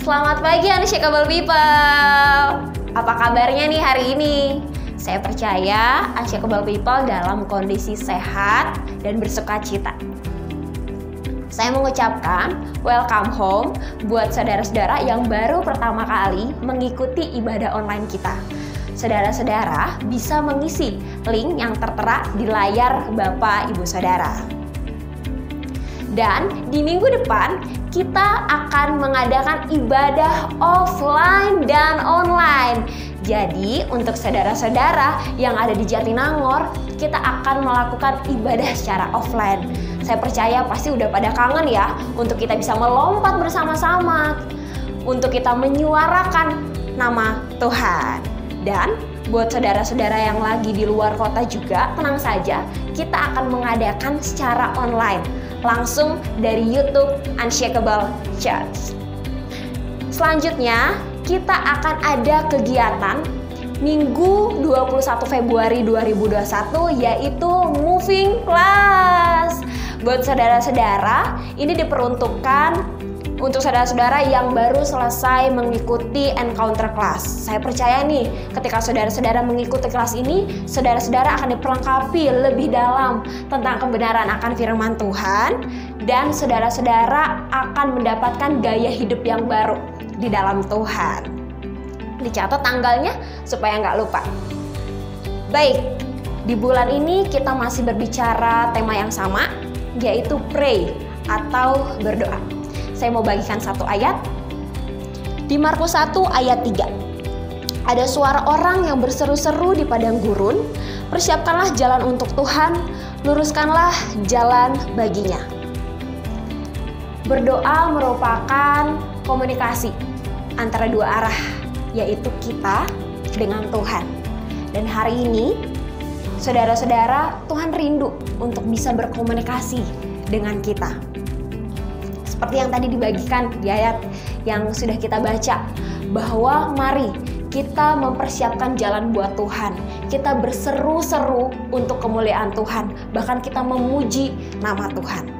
Selamat pagi Unshakable People. Apa kabarnya nih hari ini? Saya percaya Unshakable People dalam kondisi sehat dan bersukacita. Saya mengucapkan welcome home buat saudara-saudara yang baru pertama kali mengikuti ibadah online kita. Saudara-saudara bisa mengisi link yang tertera di layar Bapak Ibu Saudara. Dan di minggu depan kita akan mengadakan ibadah offline dan online. Jadi untuk saudara-saudara yang ada di Jatinangor, kita akan melakukan ibadah secara offline. Saya percaya pasti udah pada kangen ya untuk kita bisa melompat bersama-sama, untuk kita menyuarakan nama Tuhan. Dan buat saudara-saudara yang lagi di luar kota juga, tenang saja, kita akan mengadakan secara online, langsung dari YouTube Unshakable Church. Selanjutnya, kita akan ada kegiatan Minggu 21 Februari 2021 yaitu Moving Class. Buat saudara-saudara, ini diperuntukkan untuk saudara-saudara yang baru selesai mengikuti encounter class. Saya percaya nih, ketika saudara-saudara mengikuti kelas ini, saudara-saudara akan diperlengkapi lebih dalam tentang kebenaran akan firman Tuhan, dan saudara-saudara akan mendapatkan gaya hidup yang baru di dalam Tuhan. Dicatat tanggalnya supaya nggak lupa. Baik, di bulan ini kita masih berbicara tema yang sama, yaitu pray atau berdoa. Saya mau bagikan satu ayat. Di Markus 1 ayat 3. Ada suara orang yang berseru-seru di padang gurun, "Persiapkanlah jalan untuk Tuhan, luruskanlah jalan baginya." Berdoa merupakan komunikasi antara dua arah, yaitu kita dengan Tuhan. Dan hari ini, saudara-saudara, Tuhan rindu untuk bisa berkomunikasi dengan kita. Seperti yang tadi dibagikan di ayat yang sudah kita baca, bahwa mari kita mempersiapkan jalan buat Tuhan. Kita berseru-seru untuk kemuliaan Tuhan, bahkan kita memuji nama Tuhan.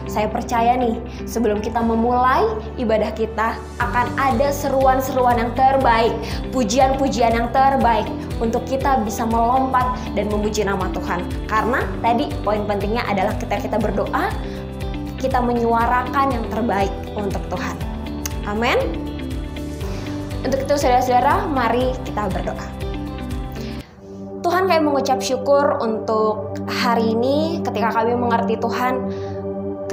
Saya percaya nih, sebelum kita memulai ibadah kita, akan ada seruan-seruan yang terbaik, pujian-pujian yang terbaik untuk kita bisa melompat dan memuji nama Tuhan. Karena tadi poin pentingnya adalah kita berdoa, kita menyuarakan yang terbaik untuk Tuhan. Amin. Untuk itu saudara-saudara, mari kita berdoa. Tuhan, kami mengucap syukur untuk hari ini ketika kami mengerti Tuhan.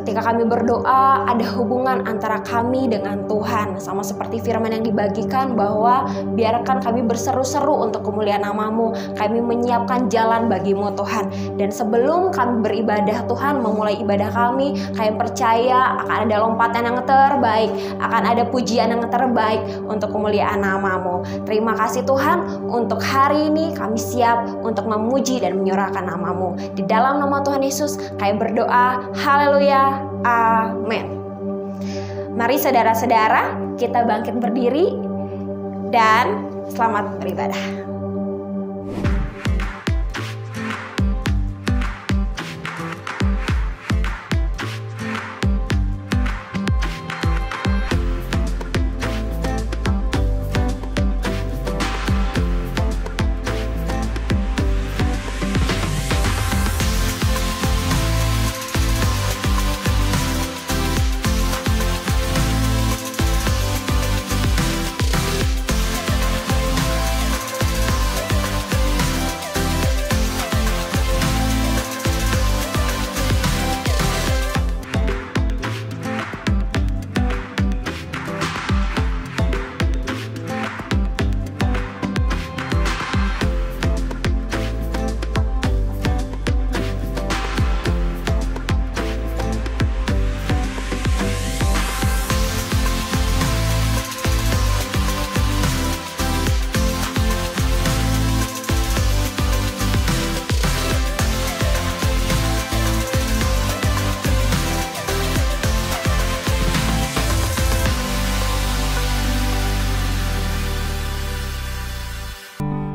Ketika kami berdoa, ada hubungan antara kami dengan Tuhan. Sama seperti firman yang dibagikan bahwa biarkan kami berseru-seru untuk kemuliaan nama-Mu. Kami menyiapkan jalan bagi-Mu Tuhan. Dan sebelum kami beribadah Tuhan, memulai ibadah kami percaya akan ada lompatan yang terbaik, akan ada pujian yang terbaik untuk kemuliaan nama-Mu. Terima kasih Tuhan, untuk hari ini kami siap untuk memuji dan menyuarakan nama-Mu. Di dalam nama Tuhan Yesus, kami berdoa. Haleluya. Amin. Mari saudara-saudara, kita bangkit berdiri dan selamat beribadah.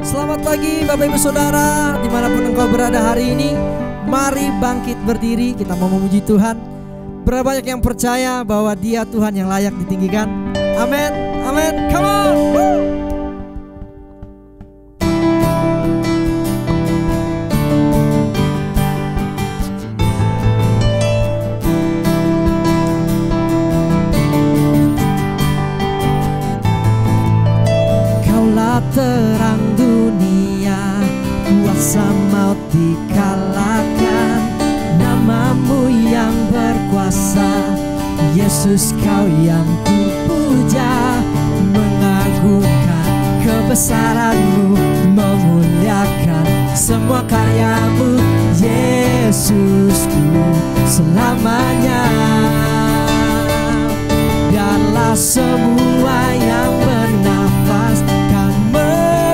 Selamat pagi Bapak Ibu Saudara, dimanapun engkau berada hari ini. Mari bangkit berdiri, kita mau memuji Tuhan. Berapa banyak yang percaya bahwa Dia Tuhan yang layak ditinggikan. Amin, amin, come on. Woo. Kaulah terang dunia, kuasa maut dikalahkan. Namamu yang berkuasa, Yesus kau yang kupuja. Mengagungkan kebesaranmu, memuliakan semua karyamu, Yesusku selamanya. Biarlah semua yang bernafas kan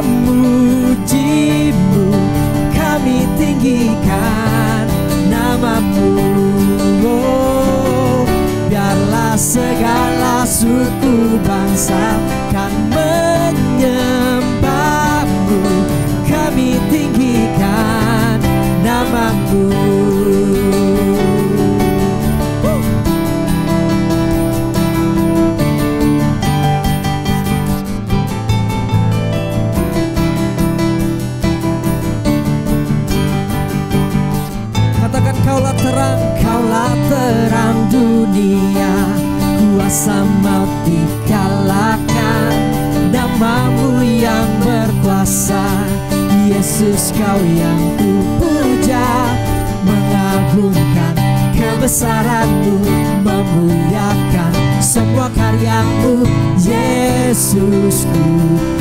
memujimu, kami tinggikan namamu. Biarlah segala suku bangsa kan menyembahmu, kami tinggikan namamu. Katakan kaulah terang dunia, kuasa maut dikalahkan. Namamu yang berkuasa, Yesus kau yang kupuja. Mengagungkan kebesaranmu, memuliakan semua karyamu, Yesusku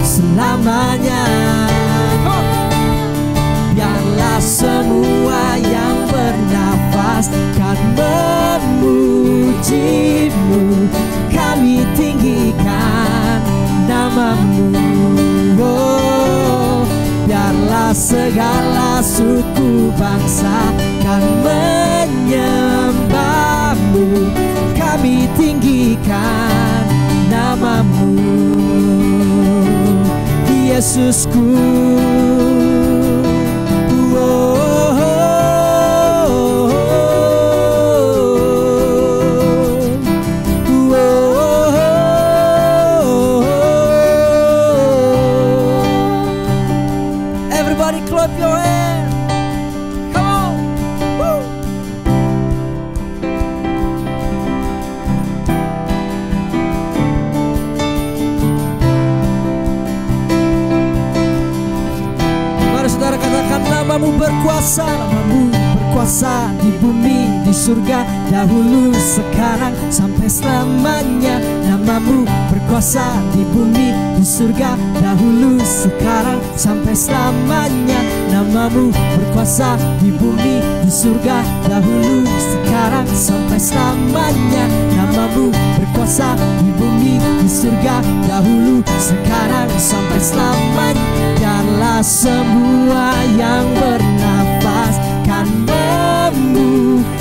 selamanya. Biarlah semua yang bernafas kan memujimu, kami tinggikan namamu. Biarlah segala suku bangsa kan menyembahmu, kami tinggikan namamu, Yesusku. Everybody clap your hands. Come on. Woo. Mari saudara katakan namamu berkuasa, namamu berkuasa di bumi, di surga, dahulu, sekarang, sampai selamanya. Namamu berkuasa di bumi, di surga, dahulu, sekarang, sampai selamanya. Namamu berkuasa di bumi, di surga, dahulu, sekarang, sampai selamanya. Namamu berkuasa di bumi, di surga, dahulu, sekarang, sampai selamanya. Biarlah semua yang bernafas kan memujimu,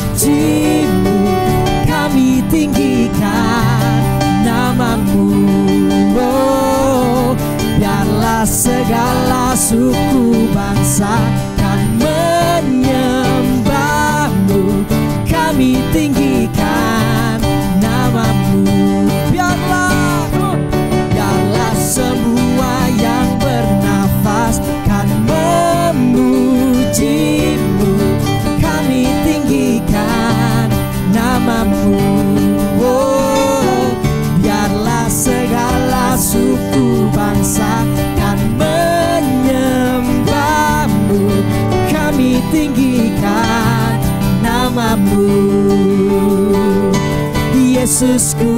kami tinggikan namamu. Biarlah segala suku bangsa kan menyembahmu, kami tinggikan namamu. Biarlah semua yang bernafas kan memujimu, kami tinggikan namamu. Biarlah segala suku bangsa kan menyembahmu, kami tinggikan namamu, Yesusku.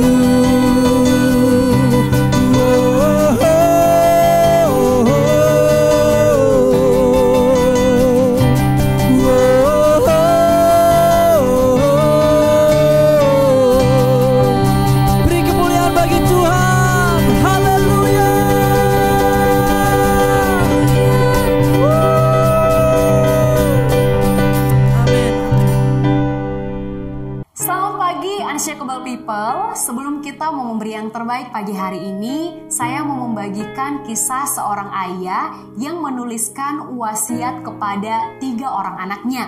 Sebelum kita mau memberi yang terbaik pagi hari ini, saya mau membagikan kisah seorang ayah yang menuliskan wasiat kepada 3 orang anaknya.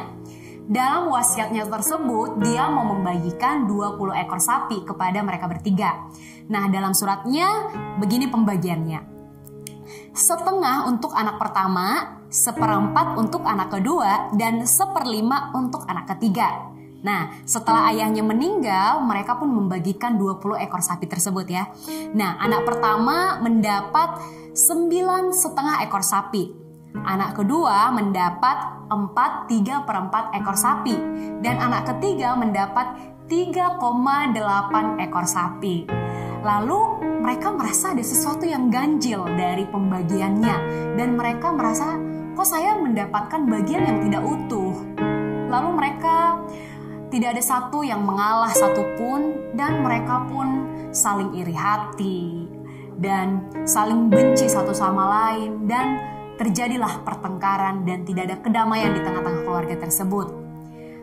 dalam wasiatnya tersebut dia mau membagikan 20 ekor sapi kepada mereka bertiga. Nah, dalam suratnya begini pembagiannya. Setengah untuk anak pertama, 1/4 untuk anak kedua, dan 1/5 untuk anak ketiga. Nah, setelah ayahnya meninggal, mereka pun membagikan 20 ekor sapi tersebut ya. Nah, anak pertama mendapat 9,5 ekor sapi. Anak kedua mendapat 3/4 ekor sapi. Dan anak ketiga mendapat 3,8 ekor sapi. Lalu mereka merasa ada sesuatu yang ganjil dari pembagiannya. Dan mereka merasa, kok saya mendapatkan bagian yang tidak utuh. Lalu mereka tidak ada satu yang mengalah satupun, dan mereka pun saling iri hati dan saling benci satu sama lain, dan terjadilah pertengkaran dan tidak ada kedamaian di tengah-tengah keluarga tersebut.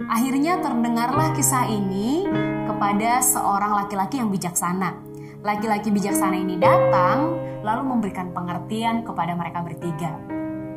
Akhirnya terdengarlah kisah ini kepada seorang laki-laki yang bijaksana. Laki-laki bijaksana ini datang lalu memberikan pengertian kepada mereka bertiga.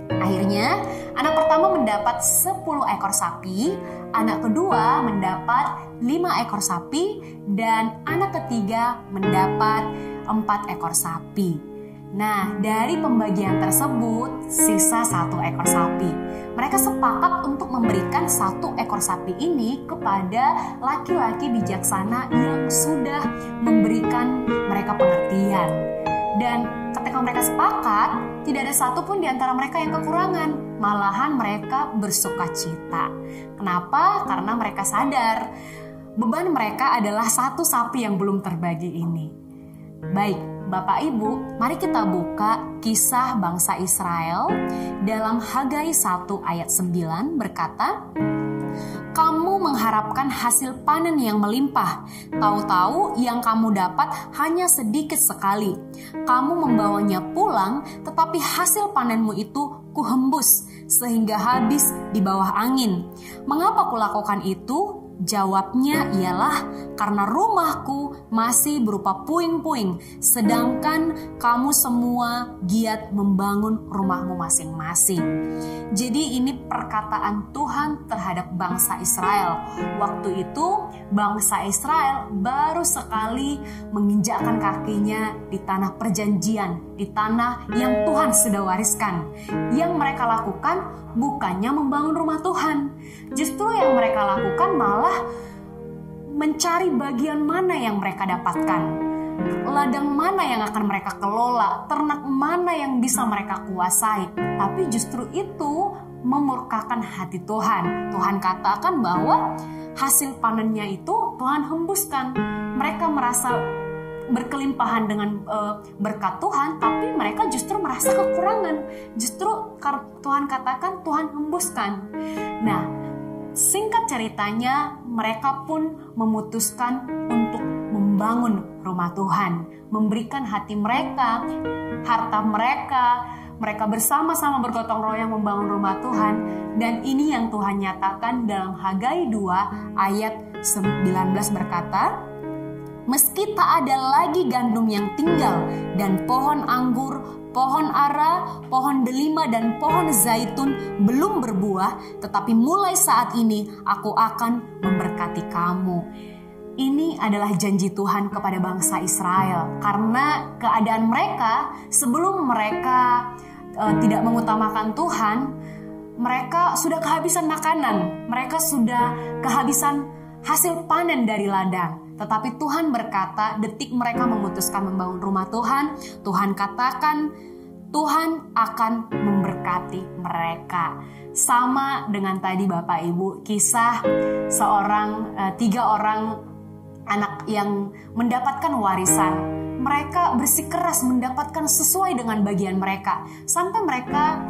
Akhirnya, anak pertama mendapat 10 ekor sapi, anak kedua mendapat 5 ekor sapi, dan anak ketiga mendapat 4 ekor sapi. Nah, dari pembagian tersebut, sisa 1 ekor sapi. Mereka sepakat untuk memberikan 1 ekor sapi ini kepada laki-laki bijaksana yang sudah memberikan mereka pengertian. Dan ketika mereka sepakat, tidak ada satupun di antara mereka yang kekurangan. Malahan mereka bersukacita. Kenapa? Karena mereka sadar beban mereka adalah 1 sapi yang belum terbagi ini. Baik, Bapak Ibu, mari kita buka kisah bangsa Israel dalam Hagai 1 ayat 9 berkata, "Kamu mengharapkan hasil panen yang melimpah, tahu-tahu yang kamu dapat hanya sedikit sekali. Kamu membawanya pulang, tetapi hasil panenmu itu kuhembus sehingga habis di bawah angin. Mengapa kulakukan itu?" Jawabnya ialah, "Karena rumahku masih berupa puing-puing, sedangkan kamu semua giat membangun rumahmu masing-masing." Jadi ini perkataan Tuhan terhadap bangsa Israel. Waktu itu bangsa Israel baru sekali menginjakkan kakinya di tanah perjanjian, di tanah yang Tuhan sudah wariskan. Yang mereka lakukan bukannya membangun rumah Tuhan. Justru yang mereka lakukan malah mencari bagian mana yang mereka dapatkan, ladang mana yang akan mereka kelola, ternak mana yang bisa mereka kuasai. Tapi justru itu memurkakan hati Tuhan. Tuhan katakan bahwa hasil panennya itu Tuhan hembuskan. Mereka merasa berkelimpahan dengan berkat Tuhan, tapi mereka justru merasa kekurangan. Justru Tuhan katakan Tuhan hembuskan. Nah, singkat ceritanya, mereka pun memutuskan untuk membangun rumah Tuhan, memberikan hati mereka, harta mereka. Mereka bersama-sama bergotong royong membangun rumah Tuhan. Dan ini yang Tuhan nyatakan dalam Hagai 2 ayat 19 berkata, "Meski tak ada lagi gandum yang tinggal, dan pohon anggur, pohon ara, pohon delima, dan pohon zaitun belum berbuah, tetapi mulai saat ini aku akan memberkati kamu." Ini adalah janji Tuhan kepada bangsa Israel. Karena keadaan mereka, sebelum mereka tidak mengutamakan Tuhan, mereka sudah kehabisan makanan, mereka sudah kehabisan hasil panen dari ladang. Tetapi Tuhan berkata, detik mereka memutuskan membangun rumah Tuhan, Tuhan katakan Tuhan akan memberkati mereka. Sama dengan tadi Bapak Ibu, kisah tiga orang anak yang mendapatkan warisan. Mereka bersikeras mendapatkan sesuai dengan bagian mereka, sampai mereka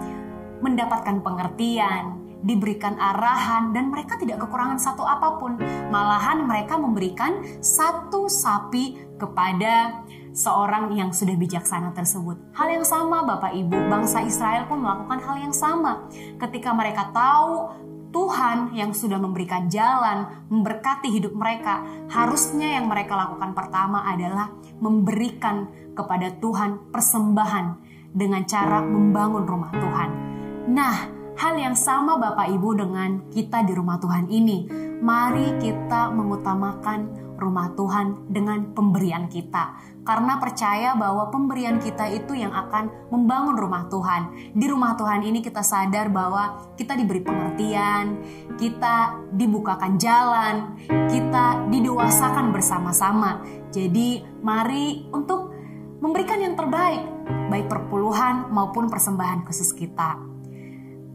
mendapatkan pengertian, diberikan arahan, dan mereka tidak kekurangan satu apapun. Malahan mereka memberikan 1 sapi kepada seorang yang sudah bijaksana tersebut. Hal yang sama Bapak Ibu, bangsa Israel pun melakukan hal yang sama. Ketika mereka tahu Tuhan yang sudah memberikan jalan, memberkati hidup mereka, harusnya yang mereka lakukan pertama adalah memberikan kepada Tuhan persembahan dengan cara membangun rumah Tuhan. Nah, Hal yang sama Bapak Ibu dengan kita di rumah Tuhan ini. Mari kita mengutamakan rumah Tuhan dengan pemberian kita. Karena percaya bahwa pemberian kita itu yang akan membangun rumah Tuhan. Di rumah Tuhan ini kita sadar bahwa kita diberi pengertian, kita dibukakan jalan, kita didewasakan bersama-sama. Jadi mari untuk memberikan yang terbaik, baik perpuluhan maupun persembahan khusus kita.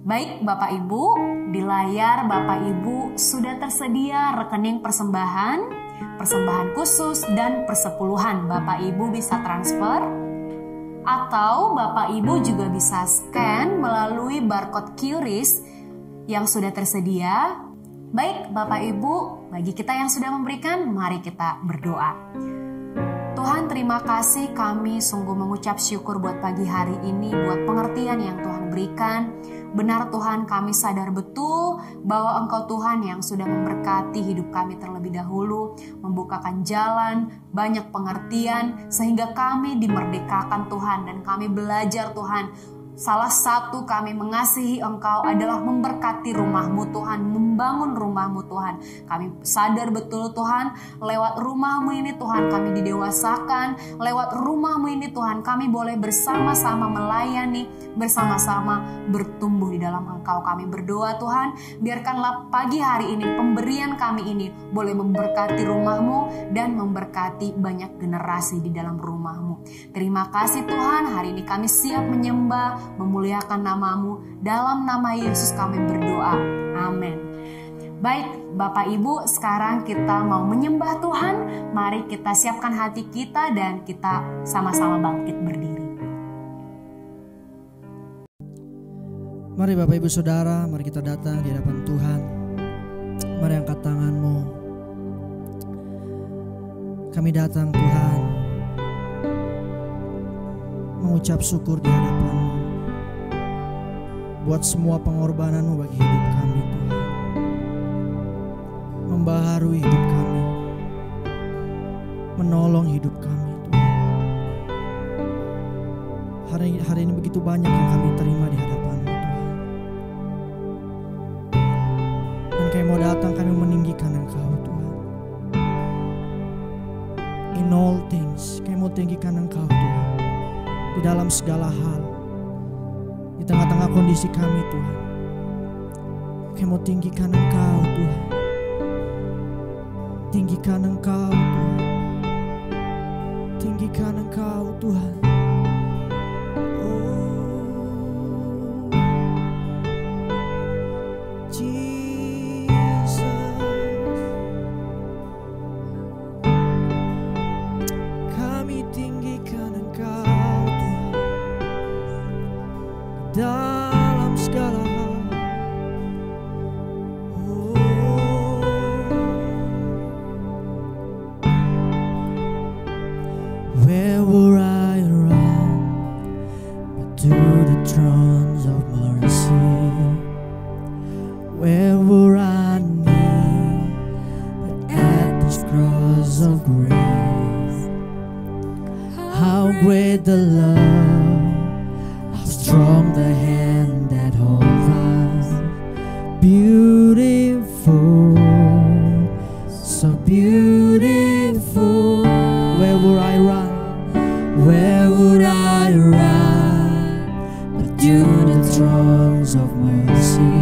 Baik Bapak Ibu, di layar Bapak Ibu sudah tersedia rekening persembahan khusus dan persepuluhan. Bapak Ibu bisa transfer atau Bapak Ibu juga bisa scan melalui barcode QRIS yang sudah tersedia. Baik Bapak Ibu, bagi kita yang sudah memberikan, mari kita berdoa. Tuhan, terima kasih, kami sungguh mengucap syukur buat pagi hari ini, buat pengertian yang Tuhan berikan. Benar Tuhan, kami sadar betul bahwa Engkau Tuhan yang sudah memberkati hidup kami terlebih dahulu, membukakan jalan, banyak pengertian, sehingga kami dimerdekakan Tuhan, dan kami belajar Tuhan. Salah satu kami mengasihi Engkau adalah memberkati rumah-Mu Tuhan, membangun rumah-Mu Tuhan. Kami sadar betul Tuhan, lewat rumah-Mu ini Tuhan kami didewasakan, lewat rumah-Mu ini Tuhan kami boleh bersama-sama melayani, bersama-sama bertumbuh di dalam Engkau. Kami berdoa Tuhan, biarkanlah pagi hari ini pemberian kami ini boleh memberkati rumah-Mu dan memberkati banyak generasi di dalam rumah-Mu. Terima kasih Tuhan, hari ini kami siap menyembah, memuliakan nama-Mu. Dalam nama Yesus kami berdoa. Amin. Baik Bapak Ibu, sekarang kita mau menyembah Tuhan. Mari kita siapkan hati kita dan kita sama-sama bangkit berdiri. Mari Bapak Ibu Saudara, mari kita datang di hadapan Tuhan. Mari angkat tanganmu. Kami datang Tuhan, mengucap syukur di hadapan-Mu buat semua pengorbanan-Mu bagi hidup kami Tuhan, membaharui hidup kami, menolong hidup kami Tuhan. Hari ini begitu banyak yang kami terima di hadapan-Mu Tuhan, dan kami mau datang, kami meninggikan Engkau Tuhan. In all things, kami mau tinggikan Engkau Tuhan, di dalam segala hal, di tengah-tengah kondisi kami Tuhan. Kami mau tinggikan Engkau Tuhan, tinggikan Engkau Tuhan, tinggikan Engkau Tuhan. Oh Jesus, kami tinggikan Engkau dalam segala hal. Oh, where would I run but to the thrones of mercy? Where would I kneel but at this cross of grace? How great the love, strong the hand that holds us, beautiful, so beautiful. Where would I run? Where would I run but to the thrones of mercy?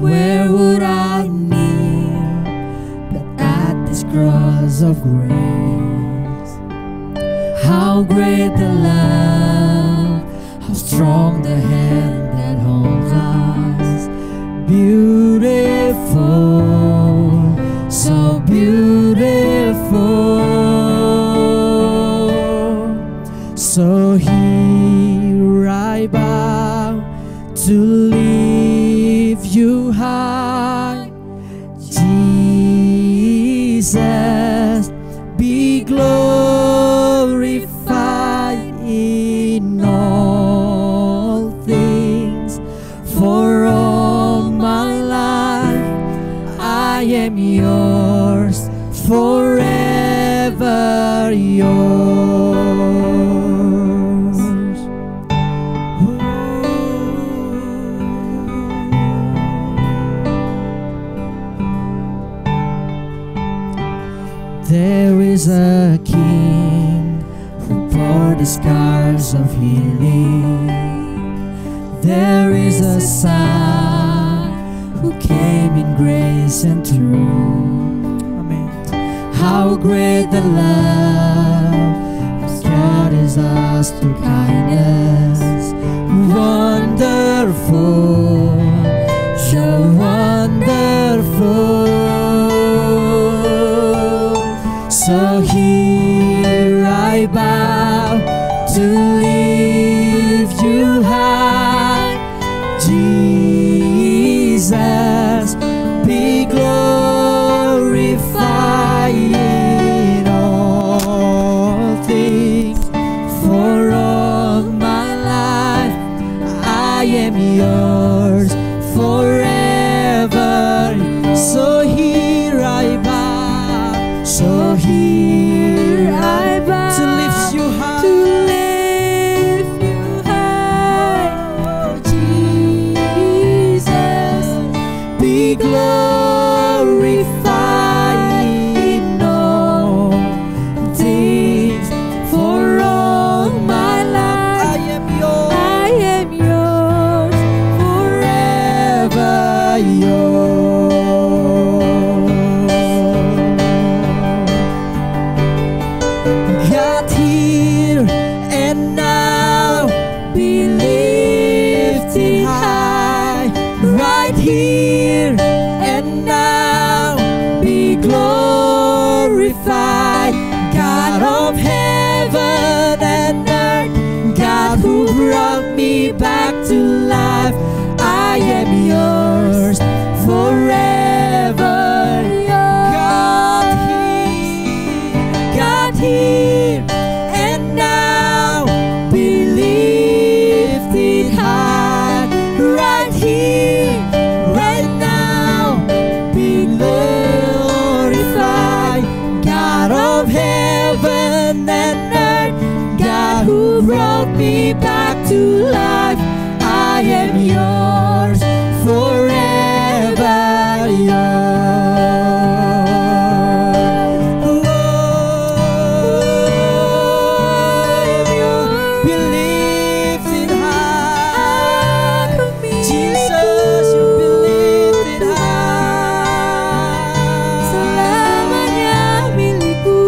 Where would I kneel but at this cross of grace? How great the love, how strong the hand that holds us, beautiful, so beautiful. So here I bow to lift you high, Jesus, be glorified in all things. For all my life I am yours, forever yours. Oh, There is a King who bore the scars of healing. There is a Son who came in grace and truth. Amen. How great the love of God is us through kindness. Wonderful, so wonderful. So here I bow to lift you high, Jesus, be glorified in all things. For all my life I am yours forever. So here I bow, so here I bow to lift you high, to lift you high. Oh, Jesus, be glorified in all things. For all my life I am yours forever, God, here and now be lifted high, right here and now be glorified. God of heaven and earth, God who brought me back to life, I am yours forever. God here and now be lifted high, right here, right now be glorified. God of heaven and earth, God who brought me back to life, I am yours forever, be lifted high, Jesus, you be lifted high. Selamanya milikku,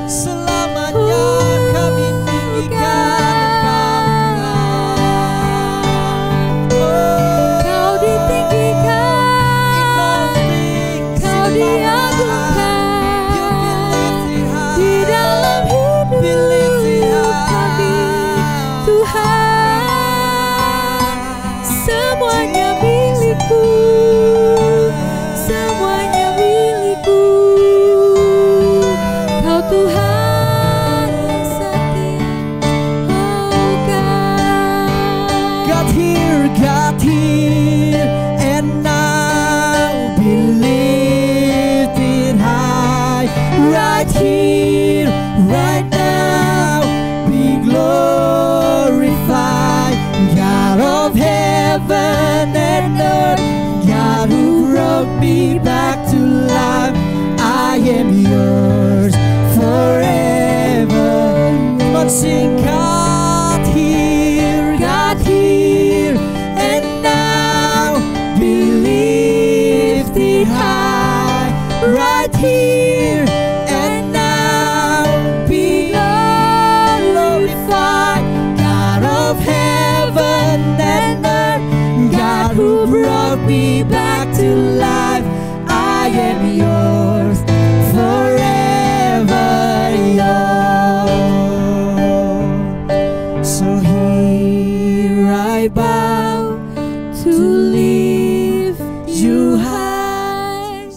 selamanya kami tinggikan Engkau. Kau ditinggikan, Kau diagungkan di dalam hidup kami, Tuhan. Semuanya milikku, semuanya milikku. Kau Tuhan yang setia, oh God. God here and now be lifted high, right here, right now be glorified. God of heaven and earth, God who brought me back to life, I am yours forever. Come on, sing. God here and now be lifted high, right here and now be glorified. God of heaven and earth, God who brought me back to life, I am yours forever, yours. So here I bow to lift you high,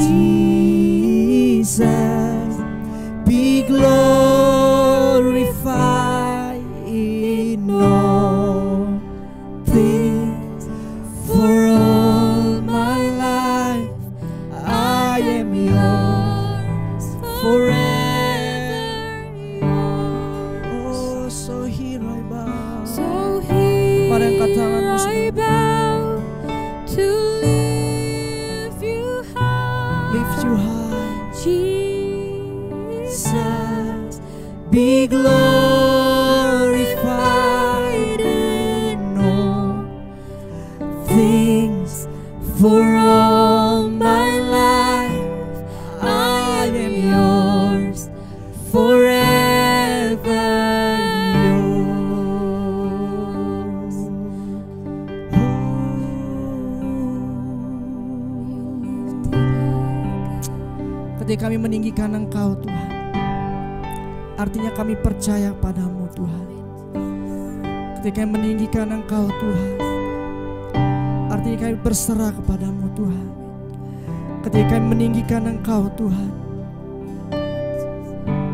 Jesus. lift you high. Jesus, be glorified in all things. For all my life I am yours, forever yours. Ketika kami meninggikan Engkau Tuhan, artinya kami percaya padamu Tuhan. Ketika kami meninggikan Engkau Tuhan, artinya kami berserah kepadamu Tuhan. Ketika kami meninggikan Engkau Tuhan,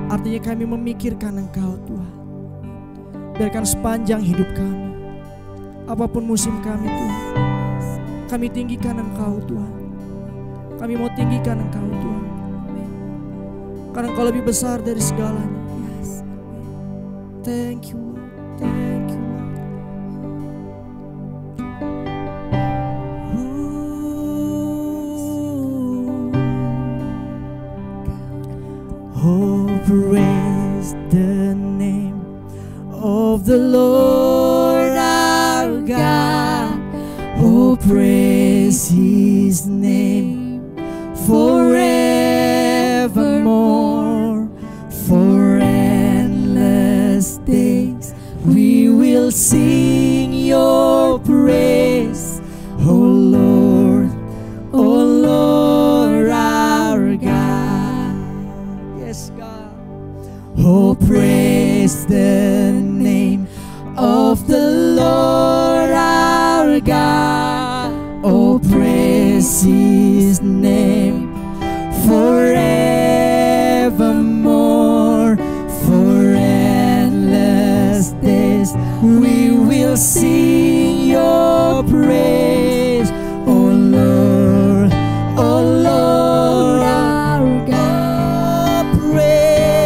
artinya kami memikirkan Engkau Tuhan. Biarkan sepanjang hidup kami, apapun musim kami Tuhan, kami tinggikan Engkau Tuhan. Kami mau tinggikan Engkau Tuhan, karena Engkau lebih besar dari segalanya. Thank you, thank you. Oh, praise the name of the Lord our God. Oh, praise His name forevermore. For endless days we will sing your praise. Oh Lord our God. Yes, God. Oh, praise the name of the Lord our God. Oh, praise His name forevermore. For endless days we will sing your praise. Oh Lord our God. Praise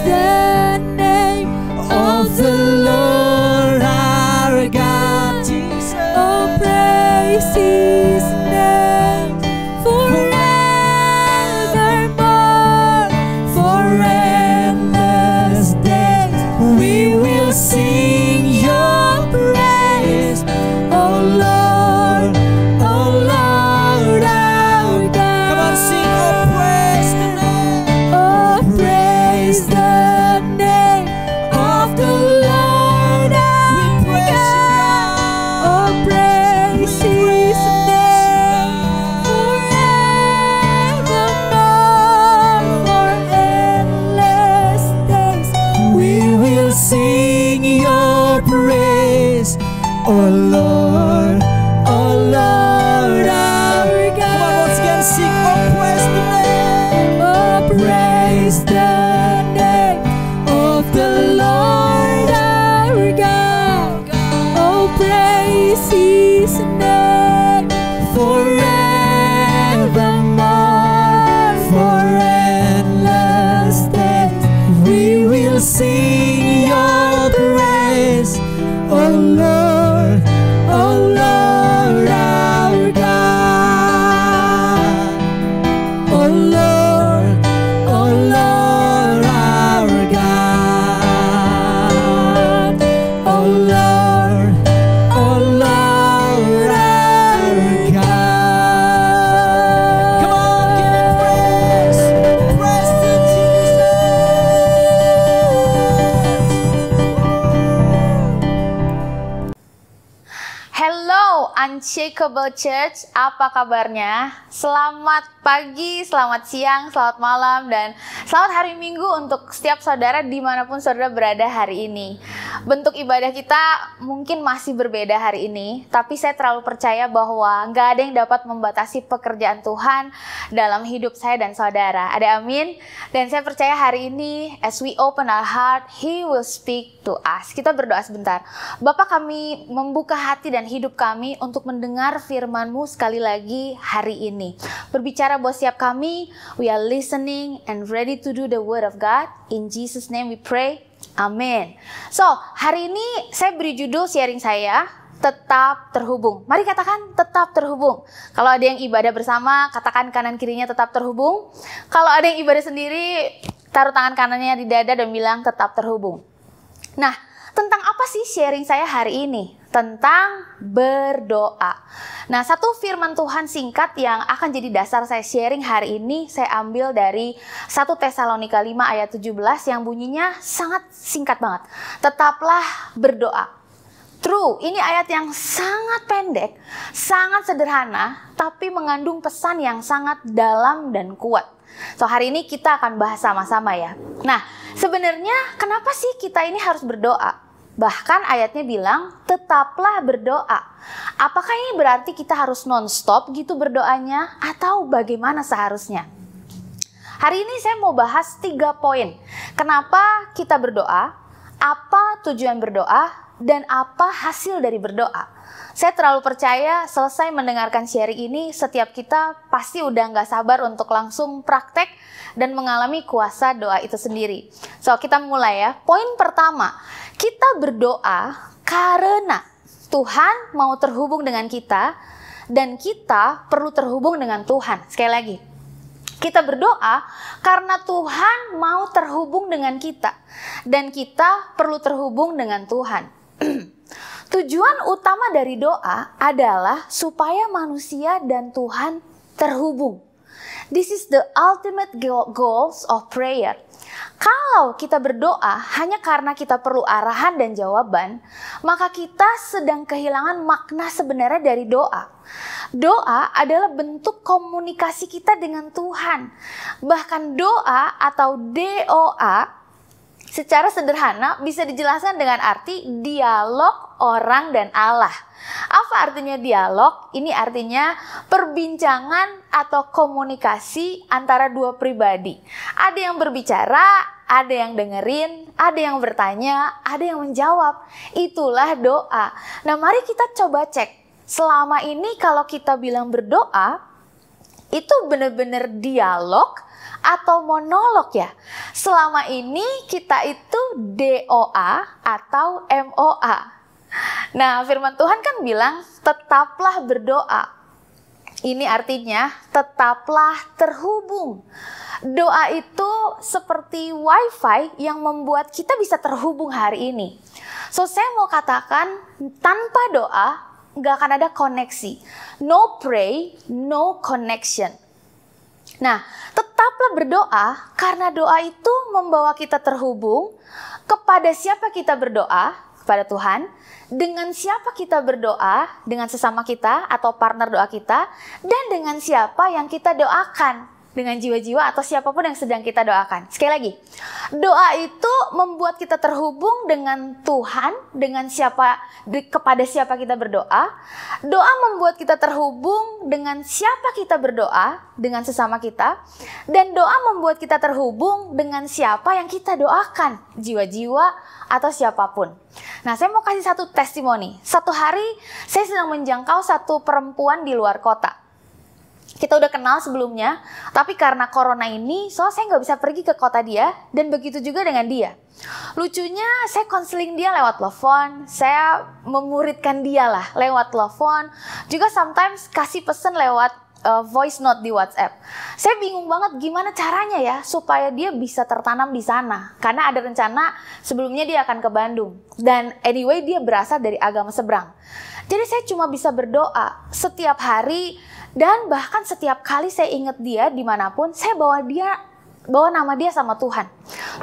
the name of the Lord our God. Jesus. Oh, praise His name forevermore. For endless days we will sing your praise. Oh Lord our God. Come on, sing. Oh, praise the name. Oh, praise the name of the Lord our God. Oh, praise His name forevermore. For endless days we will sing your praise. Oh Lord our God. Come on, once again, sing. Oh, praise the name. Oh, praise the name of the Lord our God. Oh, praise His name forevermore. For endless days we will sing your praise. Oh Lord our God. Oh Lord our God. Oh Lord our God. Come on, give Him praise. Praise to Hello Unshakable Church, apa kabarnya? Selamat pagi, selamat siang, selamat malam, dan selamat hari Minggu untuk setiap saudara dimanapun saudara berada hari ini. Bentuk ibadah kita mungkin masih berbeda hari ini, tapi saya terlalu percaya bahwa nggak ada yang dapat membatasi pekerjaan Tuhan dalam hidup saya dan saudara. Ada amin? Dan saya percaya hari ini, as we open our heart, He will speak to us. Kita berdoa sebentar. Bapa, kami membuka hati dan hidup kami untuk mendengar firman-Mu sekali lagi hari ini. Berbicara buat setiap kami, we are listening and ready to do the word of God. In Jesus' name we pray. Amin. So, hari ini saya beri judul sharing saya, tetap terhubung. Mari katakan tetap terhubung. Kalau ada yang ibadah bersama, katakan kanan kirinya tetap terhubung. Kalau ada yang ibadah sendiri, taruh tangan kanannya di dada dan bilang tetap terhubung. Nah, tentang apa sih sharing saya hari ini? Tentang berdoa. Nah, satu firman Tuhan singkat yang akan jadi dasar saya sharing hari ini, saya ambil dari 1 Tesalonika 5 ayat 17 yang bunyinya sangat singkat banget. Tetaplah berdoa. True, ini ayat yang sangat pendek, sangat sederhana, tapi mengandung pesan yang sangat dalam dan kuat. So, hari ini kita akan bahas sama-sama ya. Nah, sebenarnya kenapa sih kita ini harus berdoa? Bahkan ayatnya bilang, tetaplah berdoa. Apakah ini berarti kita harus non-stop gitu berdoanya? Atau bagaimana seharusnya? Hari ini saya mau bahas 3 poin. Kenapa kita berdoa? Apa tujuan berdoa? Dan apa hasil dari berdoa? Saya terlalu percaya selesai mendengarkan sharing ini, setiap kita pasti udah gak sabar untuk langsung praktek dan mengalami kuasa doa itu sendiri. So, kita mulai ya. Poin pertama, kita berdoa karena Tuhan mau terhubung dengan kita dan kita perlu terhubung dengan Tuhan. Sekali lagi, kita berdoa karena Tuhan mau terhubung dengan kita dan kita perlu terhubung dengan Tuhan. Tujuan utama dari doa adalah supaya manusia dan Tuhan terhubung. This is the ultimate goals of prayer. Kalau kita berdoa hanya karena kita perlu arahan dan jawaban, maka kita sedang kehilangan makna sebenarnya dari doa. Doa adalah bentuk komunikasi kita dengan Tuhan. Bahkan doa atau DOA secara sederhana bisa dijelaskan dengan arti dialog orang dan Allah. Apa artinya dialog? Ini artinya perbincangan atau komunikasi antara dua pribadi. Ada yang berbicara, ada yang dengerin, ada yang bertanya, ada yang menjawab. Itulah doa. Nah, mari kita coba cek. Selama ini kalau kita bilang berdoa, itu benar-benar dialog atau monolog ya? Selama ini kita itu DOA atau MOA. Nah, firman Tuhan kan bilang tetaplah berdoa. Ini artinya tetaplah terhubung. Doa itu seperti wifi yang membuat kita bisa terhubung hari ini. So, saya mau katakan tanpa doa nggak akan ada koneksi. No pray, no connection. Nah, tetaplah berdoa karena doa itu membawa kita terhubung. Kepada siapa kita berdoa? Kepada Tuhan. Dengan siapa kita berdoa? Dengan sesama kita atau partner doa kita. Dan dengan siapa yang kita doakan? Dengan jiwa-jiwa atau siapapun yang sedang kita doakan. Sekali lagi, doa itu membuat kita terhubung dengan Tuhan, kepada siapa kita berdoa. Doa membuat kita terhubung dengan siapa kita berdoa, dengan sesama kita. Dan doa membuat kita terhubung dengan siapa yang kita doakan, jiwa-jiwa atau siapapun. Nah, saya mau kasih satu testimoni. Satu hari saya sedang menjangkau satu perempuan di luar kota. Kita udah kenal sebelumnya, tapi karena corona ini, saya nggak bisa pergi ke kota dia, dan begitu juga dengan dia. Lucunya, saya konseling dia lewat telepon, saya memuridkan dia lah lewat telepon, juga sometimes kasih pesan lewat voice note di WhatsApp. Saya bingung banget gimana caranya ya, supaya dia bisa tertanam di sana. Karena ada rencana sebelumnya dia akan ke Bandung, dan anyway dia berasal dari agama seberang. Jadi saya cuma bisa berdoa setiap hari. Dan bahkan setiap kali saya ingat dia dimanapun, saya bawa nama dia sama Tuhan.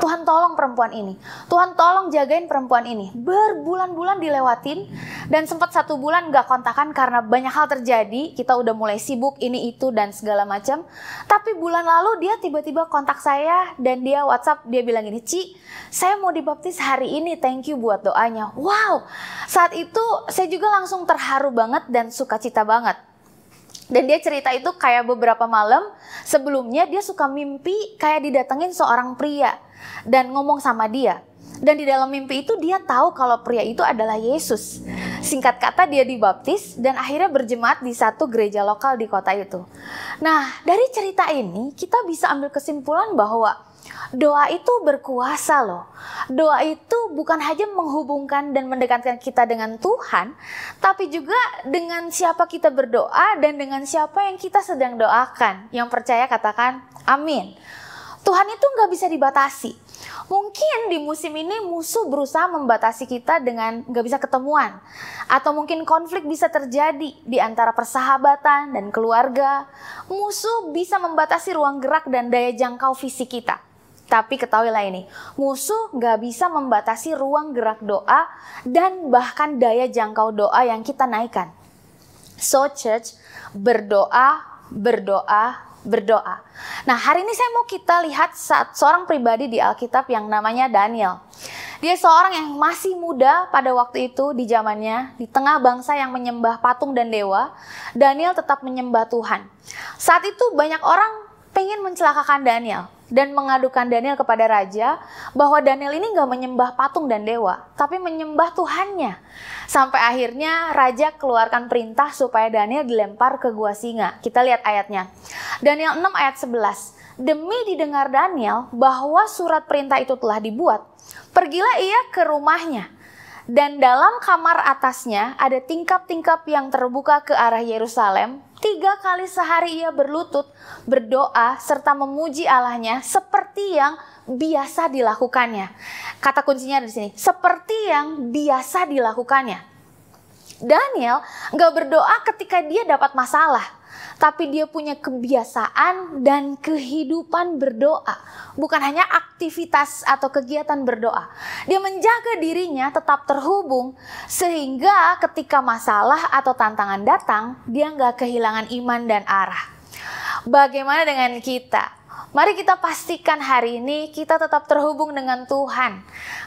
Tuhan tolong perempuan ini. Tuhan tolong jagain perempuan ini. Berbulan-bulan dilewatin. Dan sempat 1 bulan gak kontakan karena banyak hal terjadi. Kita udah mulai sibuk ini itu dan segala macam. Tapi bulan lalu dia tiba-tiba kontak saya. Dan dia WhatsApp, dia bilang gini, Ci, saya mau dibaptis hari ini, thank you buat doanya. Wow, saat itu saya juga langsung terharu banget dan sukacita banget. Dan dia cerita itu kayak beberapa malam sebelumnya dia suka mimpi kayak didatengin seorang pria dan ngomong sama dia. Dan di dalam mimpi itu dia tahu kalau pria itu adalah Yesus. Singkat kata dia dibaptis dan akhirnya berjemaat di satu gereja lokal di kota itu. Nah, dari cerita ini kita bisa ambil kesimpulan bahwa Doa itu berkuasa loh. Doa itu bukan hanya menghubungkan dan mendekatkan kita dengan Tuhan, tapi juga dengan siapa kita berdoa dan dengan siapa yang kita sedang doakan. Yang percaya katakan amin. Tuhan itu nggak bisa dibatasi. Mungkin di musim ini musuh berusaha membatasi kita dengan nggak bisa ketemuan. Atau mungkin konflik bisa terjadi di antara persahabatan dan keluarga. Musuh bisa membatasi ruang gerak dan daya jangkau fisik kita. Tapi ketahuilah ini, musuh nggak bisa membatasi ruang gerak doa dan bahkan daya jangkau doa yang kita naikkan. So church, berdoa, berdoa, berdoa. Nah, hari ini saya mau kita lihat seorang pribadi di Alkitab yang namanya Daniel. Dia seorang yang masih muda pada waktu itu di zamannya, di tengah bangsa yang menyembah patung dan dewa, Daniel tetap menyembah Tuhan. Saat itu banyak orang pengen mencelakakan Daniel dan mengadukan Daniel kepada raja bahwa Daniel ini gak menyembah patung dan dewa, tapi menyembah Tuhannya. Sampai akhirnya raja keluarkan perintah supaya Daniel dilempar ke gua singa. Kita lihat ayatnya. Daniel 6 ayat 11. Demi didengar Daniel bahwa surat perintah itu telah dibuat, pergilah ia ke rumahnya. Dan dalam kamar atasnya ada tingkap-tingkap yang terbuka ke arah Yerusalem. 3 kali sehari ia berlutut, berdoa, serta memuji Allahnya seperti yang biasa dilakukannya. Kata kuncinya di sini, seperti yang biasa dilakukannya. Daniel gak berdoa ketika dia dapat masalah, tapi dia punya kebiasaan dan kehidupan berdoa. Bukan hanya aktivitas atau kegiatan berdoa. Dia menjaga dirinya tetap terhubung, sehingga ketika masalah atau tantangan datang, dia gak kehilangan iman dan arah. Bagaimana dengan kita? Mari kita pastikan hari ini kita tetap terhubung dengan Tuhan.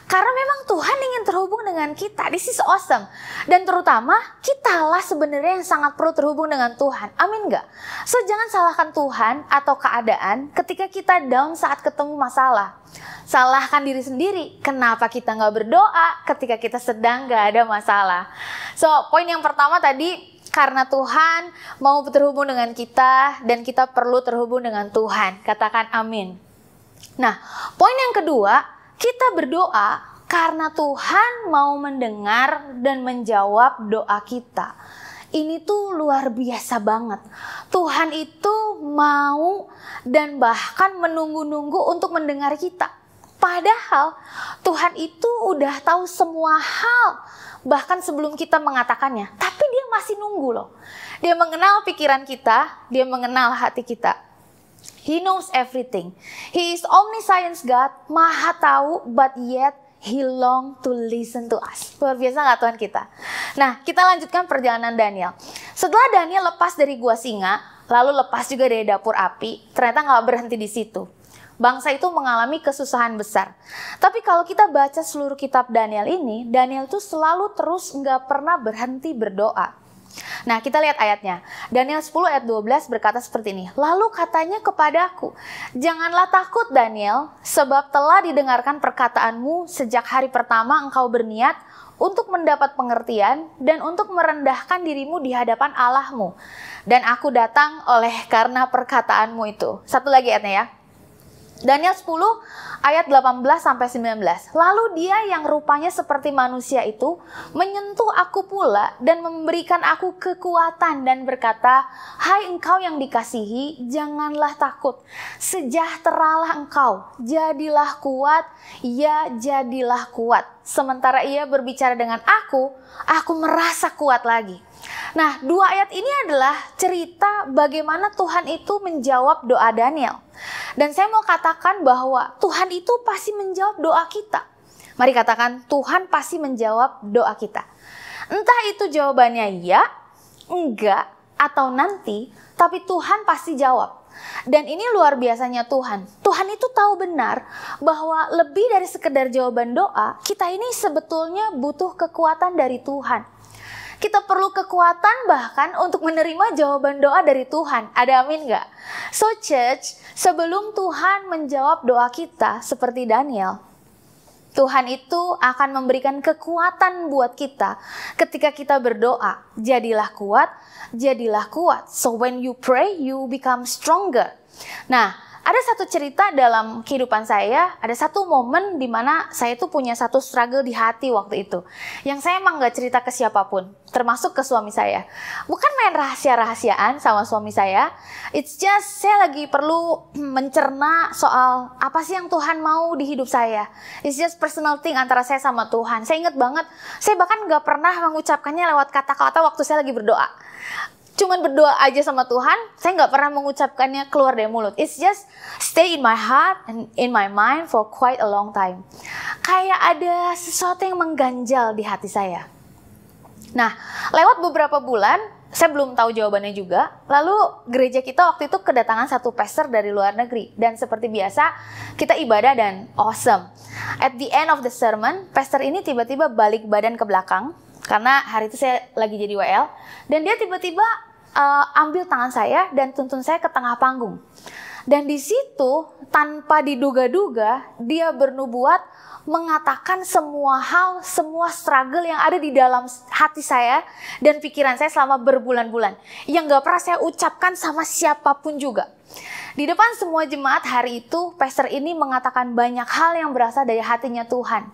Karena memang Tuhan ingin terhubung dengan kita. This is awesome. Dan terutama kitalah sebenarnya yang sangat perlu terhubung dengan Tuhan. Amin gak? So jangan salahkan Tuhan atau keadaan ketika kita down saat ketemu masalah. Salahkan diri sendiri. Kenapa kita gak berdoa ketika kita sedang gak ada masalah? So poin yang pertama tadi, karena Tuhan mau terhubung dengan kita dan kita perlu terhubung dengan Tuhan. Katakan amin. Nah, poin yang kedua, kita berdoa karena Tuhan mau mendengar dan menjawab doa kita. Ini tuh luar biasa banget. Tuhan itu mau dan bahkan menunggu-nunggu untuk mendengar kita. Padahal Tuhan itu udah tahu semua hal, bahkan sebelum kita mengatakannya. Tapi dia masih nunggu loh. Dia mengenal pikiran kita, dia mengenal hati kita. He knows everything. He is omniscience God, maha tahu, but yet He long to listen to us. Luar biasa gak Tuhan kita? Nah, kita lanjutkan perjalanan Daniel. Setelah Daniel lepas dari gua singa, lalu lepas juga dari dapur api, ternyata gak berhenti di situ. Bangsa itu mengalami kesusahan besar. Tapi kalau kita baca seluruh kitab Daniel ini, Daniel tuh selalu terus nggak pernah berhenti berdoa. Nah, kita lihat ayatnya. Daniel 10 ayat 12 berkata seperti ini. Lalu katanya kepadaku, janganlah takut Daniel, sebab telah didengarkan perkataanmu sejak hari pertama engkau berniat untuk mendapat pengertian dan untuk merendahkan dirimu di hadapan Allahmu. Dan aku datang oleh karena perkataanmu itu. Satu lagi ayatnya ya. Daniel 10 ayat 18-19. Lalu dia yang rupanya seperti manusia itu menyentuh aku pula dan memberikan aku kekuatan dan berkata, hai engkau yang dikasihi, janganlah takut. Sejahteralah engkau, jadilah kuat, ya jadilah kuat. Sementara ia berbicara dengan aku merasa kuat lagi. Nah, 2 ayat ini adalah cerita bagaimana Tuhan itu menjawab doa Daniel. Dan saya mau katakan bahwa Tuhan itu pasti menjawab doa kita. Mari katakan, Tuhan pasti menjawab doa kita. Entah itu jawabannya ya, enggak, atau nanti, tapi Tuhan pasti jawab. Dan ini luar biasanya Tuhan. Tuhan itu tahu benar bahwa lebih dari sekedar jawaban doa, kita ini sebetulnya butuh kekuatan dari Tuhan. Kita perlu kekuatan bahkan untuk menerima jawaban doa dari Tuhan. Ada amin gak? So church, sebelum Tuhan menjawab doa kita seperti Daniel, Tuhan itu akan memberikan kekuatan buat kita ketika kita berdoa. Jadilah kuat, jadilah kuat. So when you pray, you become stronger. Nah, ada satu cerita dalam kehidupan saya, ada satu momen di mana saya tuh punya satu struggle di hati waktu itu. Yang saya emang gak cerita ke siapapun, termasuk ke suami saya. Bukan main rahasia-rahasiaan sama suami saya, it's just saya lagi perlu mencerna soal apa sih yang Tuhan mau di hidup saya. It's just personal thing antara saya sama Tuhan. Saya ingat banget, saya bahkan gak pernah mengucapkannya lewat kata-kata waktu saya lagi berdoa. Cuman berdoa aja sama Tuhan, saya nggak pernah mengucapkannya keluar dari mulut. It's just stay in my heart and in my mind for quite a long time. Kayak ada sesuatu yang mengganjal di hati saya. Nah, lewat beberapa bulan, saya belum tahu jawabannya juga. Lalu gereja kita waktu itu kedatangan satu pastor dari luar negeri. Dan seperti biasa, kita ibadah dan awesome. At the end of the sermon, pastor ini tiba-tiba balik badan ke belakang. Karena hari itu saya lagi jadi WL. Dan dia tiba-tiba ambil tangan saya dan tuntun saya ke tengah panggung. Dan di situ, tanpa diduga-duga, dia bernubuat mengatakan semua hal, semua struggle yang ada di dalam hati saya dan pikiran saya selama berbulan-bulan. Yang gak pernah saya ucapkan sama siapapun juga. Di depan semua jemaat hari itu, pastor ini mengatakan banyak hal yang berasal dari hatinya Tuhan.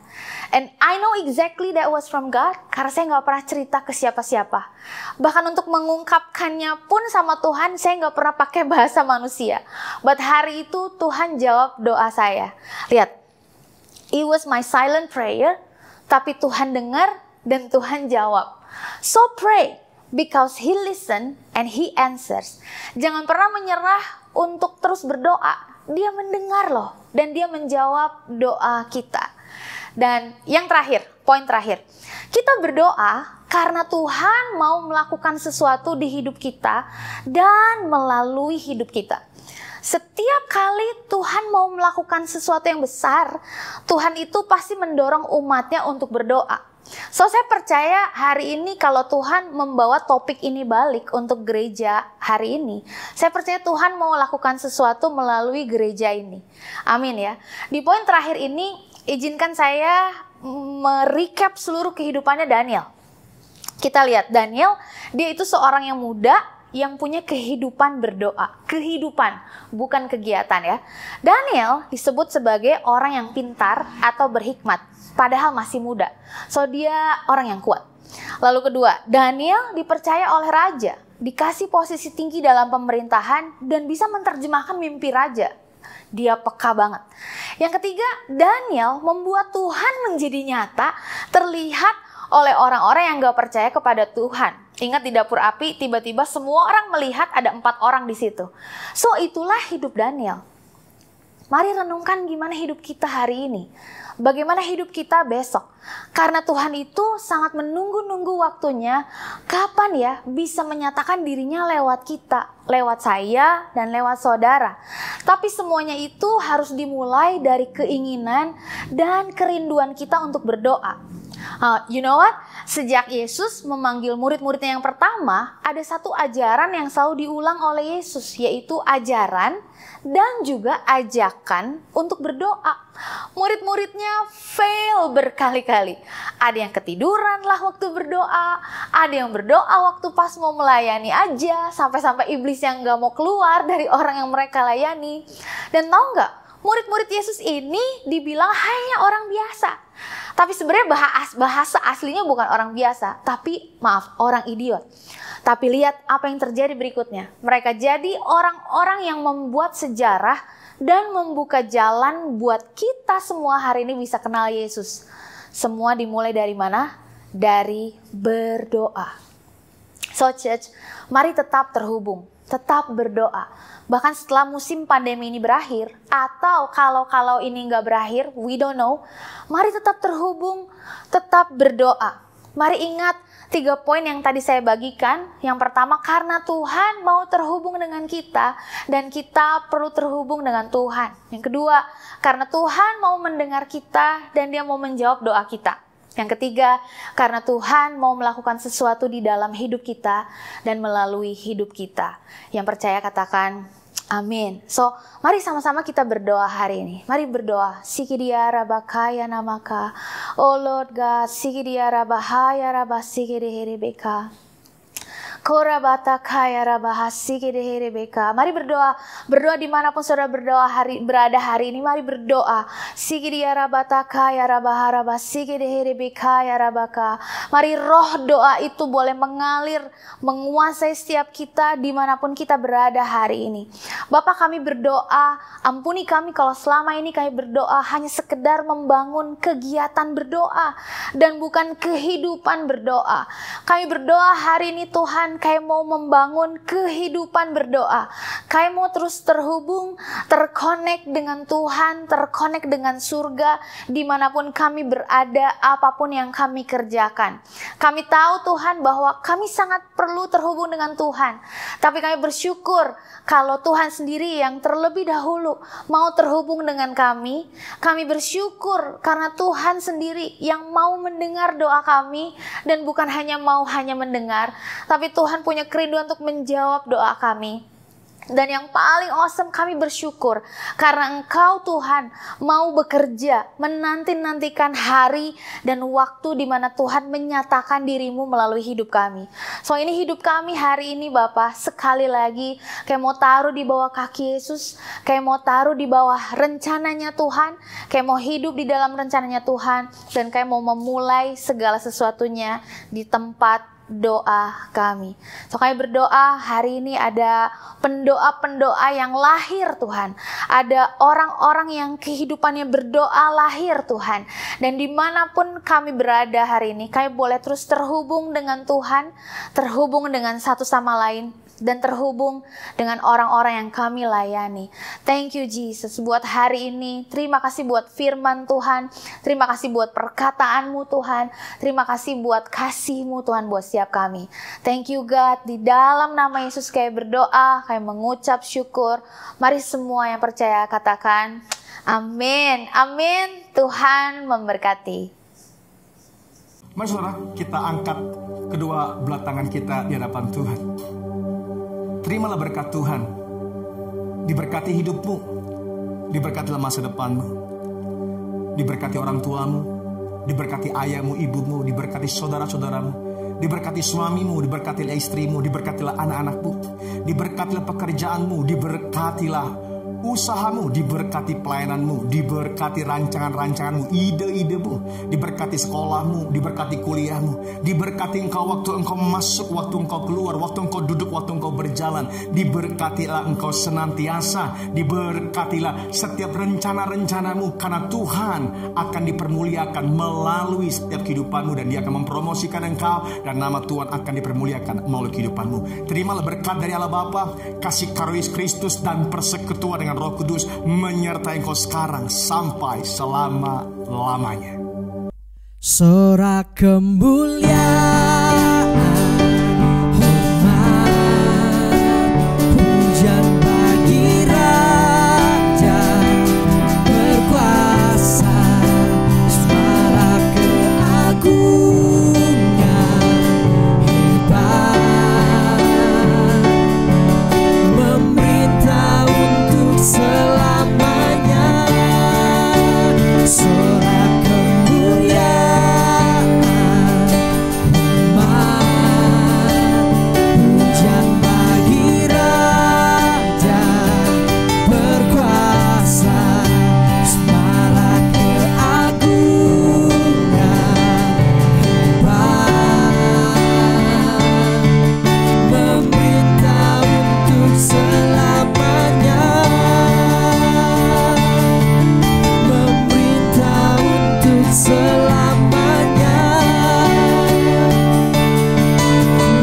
And I know exactly that was from God, karena saya nggak pernah cerita ke siapa-siapa. Bahkan untuk mengungkapkannya pun sama Tuhan, saya nggak pernah pakai bahasa manusia. But hari itu Tuhan jawab doa saya. Lihat, it was my silent prayer, tapi Tuhan dengar dan Tuhan jawab. So pray, because He listen and He answers. Jangan pernah menyerah untuk terus berdoa. Dia mendengar loh, dan dia menjawab doa kita. Dan yang terakhir, poin terakhir. Kita berdoa karena Tuhan mau melakukan sesuatu di hidup kita dan melalui hidup kita. Setiap kali Tuhan mau melakukan sesuatu yang besar, Tuhan itu pasti mendorong umatnya untuk berdoa. So saya percaya hari ini kalau Tuhan membawa topik ini balik untuk gereja hari ini, saya percaya Tuhan mau lakukan sesuatu melalui gereja ini. Amin ya. Di poin terakhir ini, izinkan saya merecap seluruh kehidupannya Daniel. Kita lihat Daniel, dia itu seorang yang muda yang punya kehidupan berdoa. Kehidupan, bukan kegiatan ya. Daniel disebut sebagai orang yang pintar atau berhikmat, padahal masih muda. So dia orang yang kuat. Lalu kedua, Daniel dipercaya oleh raja, dikasih posisi tinggi dalam pemerintahan dan bisa menerjemahkan mimpi raja. Dia peka banget. Yang ketiga, Daniel membuat Tuhan menjadi nyata, terlihat oleh orang-orang yang gak percaya kepada Tuhan. Ingat di dapur api, tiba-tiba semua orang melihat ada 4 orang di situ. So itulah hidup Daniel. Mari renungkan gimana hidup kita hari ini. Bagaimana hidup kita besok. Karena Tuhan itu sangat menunggu-nunggu waktunya kapan ya bisa menyatakan dirinya lewat kita, lewat saya dan lewat saudara. Tapi semuanya itu harus dimulai dari keinginan dan kerinduan kita untuk berdoa. You know what? Sejak Yesus memanggil murid-muridnya yang pertama, ada satu ajaran yang selalu diulang oleh Yesus, yaitu ajaran dan juga ajakan untuk berdoa. Murid-muridnya fail berkali-kali. Ada yang ketiduran lah waktu berdoa, ada yang berdoa waktu pas mau melayani aja, sampai-sampai iblis yang gak mau keluar dari orang yang mereka layani. Dan tahu gak, murid-murid Yesus ini dibilang hanya orang biasa. Tapi sebenarnya bahasa aslinya bukan orang biasa, tapi orang idiot. Tapi lihat apa yang terjadi berikutnya. Mereka jadi orang-orang yang membuat sejarah dan membuka jalan buat kita semua hari ini bisa kenal Yesus. Semua dimulai dari mana? Dari berdoa. So church, mari tetap terhubung, tetap berdoa. Bahkan setelah musim pandemi ini berakhir, atau kalau ini nggak berakhir, we don't know, mari tetap terhubung, tetap berdoa. Mari ingat 3 poin yang tadi saya bagikan. Yang pertama, karena Tuhan mau terhubung dengan kita, dan kita perlu terhubung dengan Tuhan. Yang kedua, karena Tuhan mau mendengar kita, dan Dia mau menjawab doa kita. Yang ketiga, karena Tuhan mau melakukan sesuatu di dalam hidup kita dan melalui hidup kita. Yang percaya katakan amin. So, mari sama-sama kita berdoa hari ini. Mari berdoa. Sikidia rabakaya namaka. Oh Lord God, sikidia rabahaya rabasikiri heribeka. Korabata kaya rabahasi kedeherebeka. Mari berdoa dimanapun saudara berada hari ini. Mari berdoa. Sikidia rabata kaya rabaharabasi kedeherebeka ya rabaka. Mari roh doa itu boleh mengalir, menguasai setiap kita dimanapun kita berada hari ini. Bapa, kami berdoa, ampuni kami kalau selama ini kami berdoa hanya sekedar membangun kegiatan berdoa dan bukan kehidupan berdoa. Kami berdoa hari ini Tuhan, kami mau membangun kehidupan berdoa. Kami mau terus terhubung, terkonek dengan Tuhan, terkonek dengan surga dimanapun kami berada, apapun yang kami kerjakan. Kami tahu Tuhan bahwa kami sangat perlu terhubung dengan Tuhan. Tapi kami bersyukur kalau Tuhan sendiri yang terlebih dahulu mau terhubung dengan kami. Kami bersyukur karena Tuhan sendiri yang mau mendengar doa kami dan bukan hanya mendengar, tapi Tuhan punya kerinduan untuk menjawab doa kami. Dan yang paling awesome, kami bersyukur karena Engkau Tuhan mau bekerja, menanti-nantikan hari dan waktu di mana Tuhan menyatakan dirimu melalui hidup kami. So ini hidup kami hari ini Bapa, sekali lagi kayak mau taruh di bawah kaki Yesus, kayak mau taruh di bawah rencananya Tuhan, kayak mau hidup di dalam rencananya Tuhan, dan kayak mau memulai segala sesuatunya di tempat doa kami. So kami berdoa hari ini ada pendoa-pendoa yang lahir Tuhan. Ada orang-orang yang kehidupannya berdoa lahir Tuhan. Dan dimanapun kami berada hari ini, kami boleh terus terhubung dengan Tuhan, terhubung dengan satu sama lain, dan terhubung dengan orang-orang yang kami layani. Thank you Jesus buat hari ini. Terima kasih buat firman Tuhan. Terima kasih buat perkataanmu Tuhan. Terima kasih buat kasih-Mu Tuhan buat setiap kami. Thank you God. Di dalam nama Yesus kami berdoa, kami mengucap syukur. Mari semua yang percaya katakan amin. Amin. Tuhan memberkati. Mari saudara, kita angkat kedua belah tangan kita di hadapan Tuhan. Terimalah berkat Tuhan. Diberkati hidupmu, diberkatilah masa depanmu, diberkati orang tuamu, diberkati ayahmu, ibumu, diberkati saudara-saudaramu, diberkati suamimu, diberkatilah istrimu, diberkatilah anak-anakmu, diberkatilah pekerjaanmu, diberkatilah usahamu, diberkati pelayananmu, diberkati rancangan-rancanganmu, ide-idemu, diberkati sekolahmu, diberkati kuliahmu, diberkati engkau waktu engkau masuk, waktu engkau keluar, waktu engkau duduk, waktu engkau berjalan, diberkatilah engkau senantiasa, diberkatilah setiap rencana-rencanamu, karena Tuhan akan dipermuliakan melalui setiap kehidupanmu, dan Dia akan mempromosikan engkau, dan nama Tuhan akan dipermuliakan melalui kehidupanmu. Terimalah berkat dari Allah Bapa, kasih karunia Kristus dan persekutuan dengan Roh Kudus menyertai engkau sekarang sampai selama-lamanya. Sorak kemuliaan, hormat, pujian bagi Raja berkuasa, suara keagungan hebat, memerintah untuk selamanya. Sorak kemuliaan, hormat, pujian bagi Raja berkuasa, suara keagungan hebat, memerintah untuk selamanya, memerintah untuk selamanya,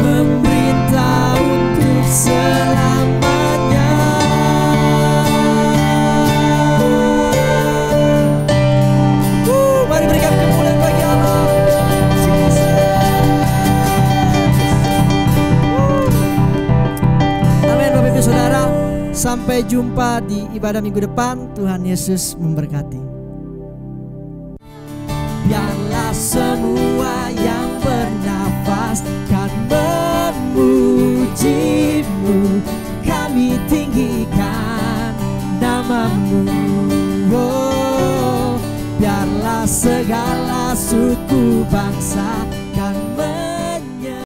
memerintah untuk selamanya. Mari berikan kemuliaan bagi Allah. Amin Bapak Ibu Saudara. Sampai jumpa di ibadah minggu depan. Tuhan Yesus memberkati. Biarlah semua yang bernafas kan memuji-Mu. Kami tinggikan nama-Mu. Oh, biarlah segala suku bangsa